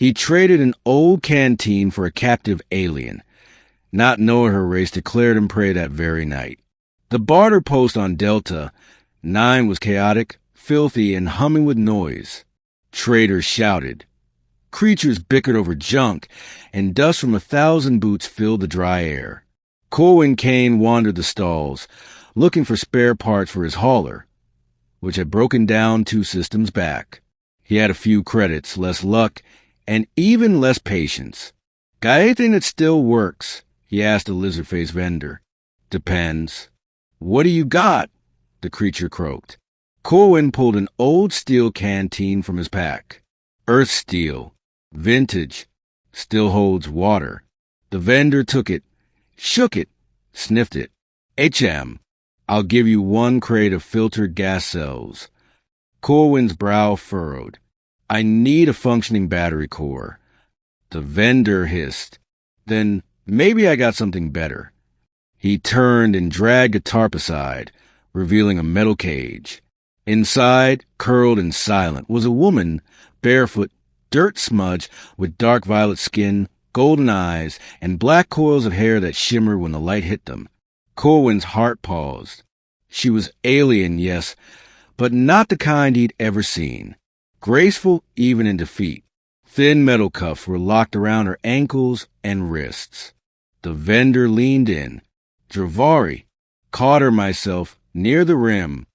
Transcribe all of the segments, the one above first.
He traded an old canteen for a captive alien, not knowing her race declared him prey that very night. The barter post on Delta 9 was chaotic, filthy, and humming with noise. Traders shouted. Creatures bickered over junk, and dust from 1,000 boots filled the dry air. Corwin Kane wandered the stalls, looking for spare parts for his hauler, which had broken down 2 systems back. He had a few credits, less luck, and even less patience. Got anything that still works? He asked a lizard-faced vendor. Depends. What do you got? The creature croaked. Corwin pulled an old steel canteen from his pack. Earth steel. Vintage. Still holds water. The vendor took it, shook it, sniffed it. HM. I'll give you 1 crate of filtered gas cells. Corwin's brow furrowed. I need a functioning battery core. The vendor hissed. Then maybe I got something better. He turned and dragged a tarp aside, revealing a metal cage. Inside, curled and silent, was a woman, barefoot, dirt smudged, with dark violet skin, golden eyes, and black coils of hair that shimmered when the light hit them. Corwin's heart paused. She was alien, yes, but not the kind he'd ever seen. Graceful even in defeat. Thin metal cuffs were locked around her ankles and wrists. The vendor leaned in. Dravari, caught her myself, near the rim,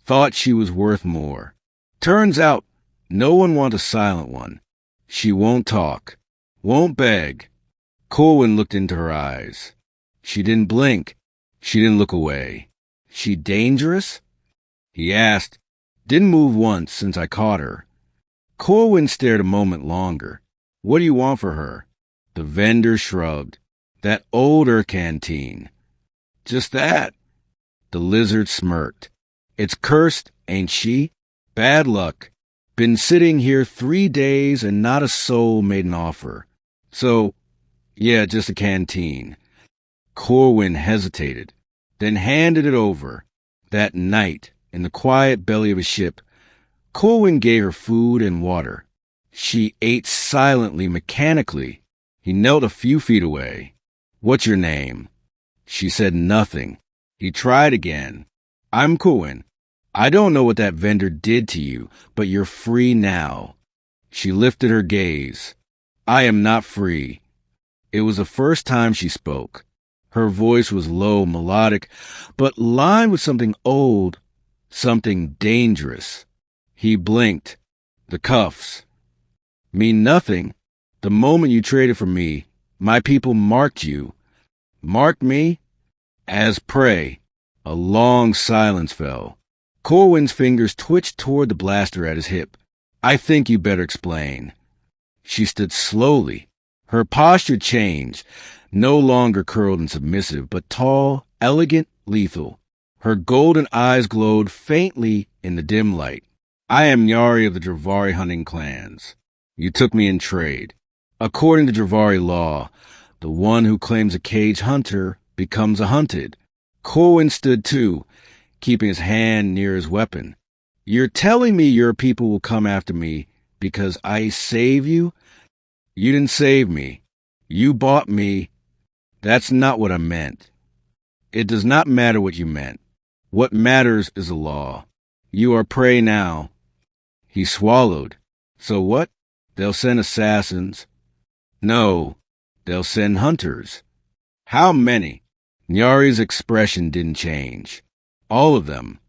thought she was worth more. Turns out, no one wants a silent one. She won't talk, won't beg. Corwin looked into her eyes. She didn't blink. She didn't look away. She dangerous? He asked. Didn't move once since I caught her. Corwin stared a moment longer. What do you want for her? The vendor shrugged. That older canteen. Just that. The lizard smirked. It's cursed, ain't she? Bad luck. Been sitting here 3 days and not a soul made an offer. So, yeah, just a canteen. Corwin hesitated, then handed it over. That night, in the quiet belly of a ship, Corwin gave her food and water. She ate silently, mechanically. He knelt a few feet away. What's your name? She said nothing. He tried again. I'm Corwin. I don't know what that vendor did to you, but you're free now. She lifted her gaze. I am not free. It was the first time she spoke. Her voice was low, melodic, but lined with something old, something dangerous. He blinked. The cuffs. Mean nothing. The moment you traded for me, my people marked you. Marked me? As prey. A long silence fell. Corwin's fingers twitched toward the blaster at his hip. I think you better explain. She stood slowly. Her posture changed, no longer curled and submissive, but tall, elegant, lethal. Her golden eyes glowed faintly in the dim light. I am Nyari of the Dravari hunting clans. You took me in trade. According to Dravari law, the one who claims a cage hunter becomes a hunted. Corwin stood too, keeping his hand near his weapon. You're telling me your people will come after me because I save you? You didn't save me. You bought me. That's not what I meant. It does not matter what you meant. What matters is the law. You are prey now. He swallowed. So what? They'll send assassins. No, they'll send hunters. How many? Nyari's expression didn't change. All of them.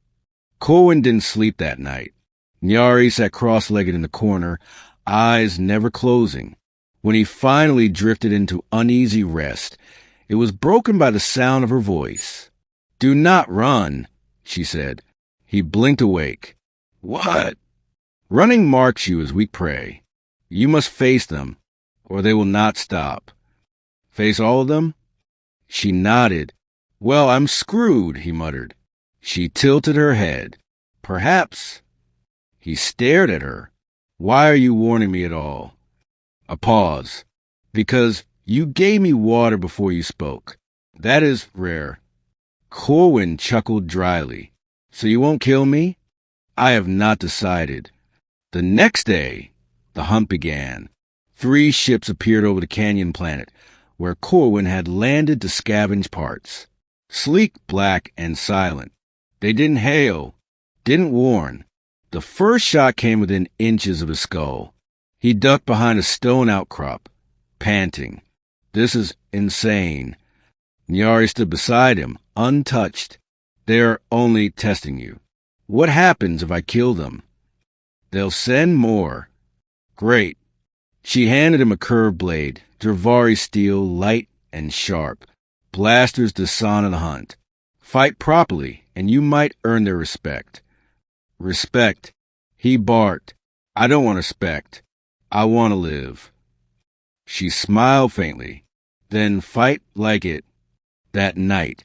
Corwin didn't sleep that night. Nyari sat cross-legged in the corner, eyes never closing. When he finally drifted into uneasy rest, it was broken by the sound of her voice. Do not run, she said. He blinked awake. What? Running marks you as weak prey. You must face them, or they will not stop. Face all of them? She nodded. Well, I'm screwed, he muttered. She tilted her head. Perhaps. He stared at her. Why are you warning me at all? A pause. Because you gave me water before you spoke. That is rare. Corwin chuckled dryly. So you won't kill me? I have not decided. The next day, the hunt began. 3 ships appeared over the canyon planet, where Corwin had landed to scavenge parts. Sleek, black, and silent. They didn't hail, didn't warn. The first shot came within inches of his skull. He ducked behind a stone outcrop, panting. This is insane. Nyari stood beside him, untouched. They're only testing you. What happens if I kill them? They'll send more. Great. She handed him a curved blade, Dravari steel, light and sharp. Blasters to son the hunt. Fight properly, and you might earn their respect. Respect. He barked. I don't want respect. I want to live. She smiled faintly. Then fight like it. That night,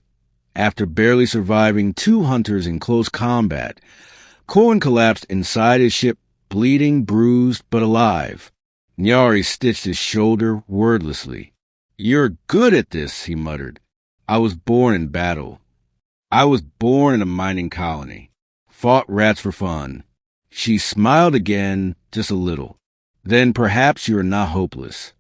after barely surviving 2 hunters in close combat, Corwin collapsed inside his ship, bleeding, bruised, but alive. Nyari stitched his shoulder wordlessly. You're good at this, he muttered. I was born in battle. I was born in a mining colony. Fought rats for fun. She smiled again, just a little. Then perhaps you are not hopeless.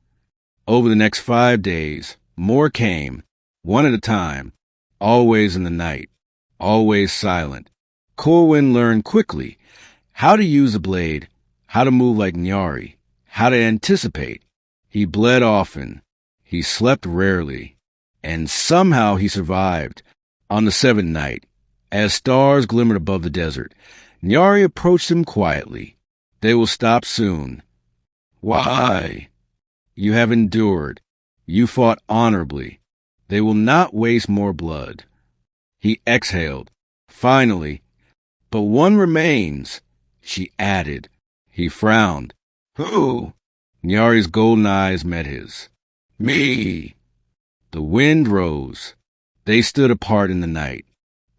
Over the next 5 days, more came, one at a time, always in the night, always silent. Corwin learned quickly how to use a blade, how to move like Nyari, how to anticipate. He bled often. He slept rarely. And somehow he survived. On the 7th night, as stars glimmered above the desert, Nyari approached him quietly. They will stop soon. Why? You have endured. You fought honorably. They will not waste more blood. He exhaled. Finally. But one remains, she added. He frowned. Who? Nyari's golden eyes met his. Me. The wind rose. They stood apart in the night.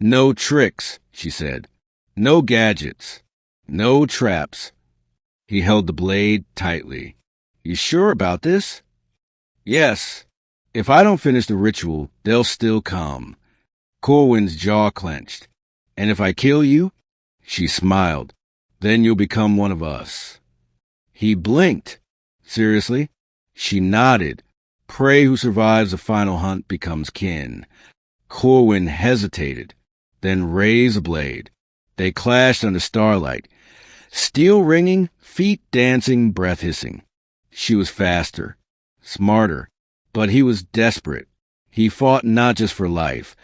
No tricks, she said. No gadgets. No traps. He held the blade tightly. You sure about this? Yes. If I don't finish the ritual, they'll still come. Corwin's jaw clenched. And if I kill you? She smiled. Then you'll become one of us. He blinked. Seriously? She nodded. Prey who survives the final hunt becomes kin. Corwin hesitated, then raised a blade. They clashed under starlight. Steel ringing, feet dancing, breath hissing. She was faster, smarter, but he was desperate. He fought not just for life,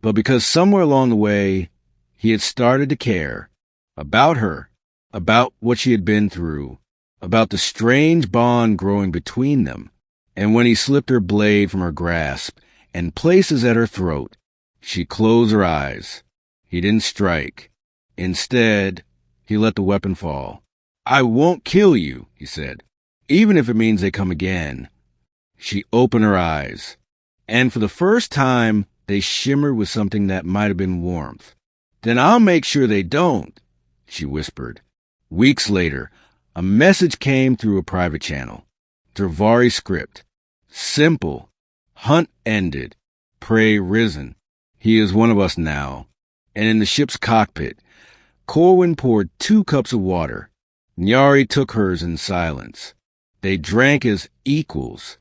but because somewhere along the way, he had started to care. About her, about what she had been through, about the strange bond growing between them. And when he slipped her blade from her grasp and placed it at her throat, she closed her eyes. He didn't strike. Instead, he let the weapon fall. I won't kill you, he said, even if it means they come again. She opened her eyes, and for the first time, they shimmered with something that might have been warmth. Then I'll make sure they don't, she whispered. Weeks later, a message came through a private channel. Dravari script. Simple. Hunt ended. Prey risen. He is one of us now. And in the ship's cockpit, Corwin poured 2 cups of water. Nyari took hers in silence. They drank as equals.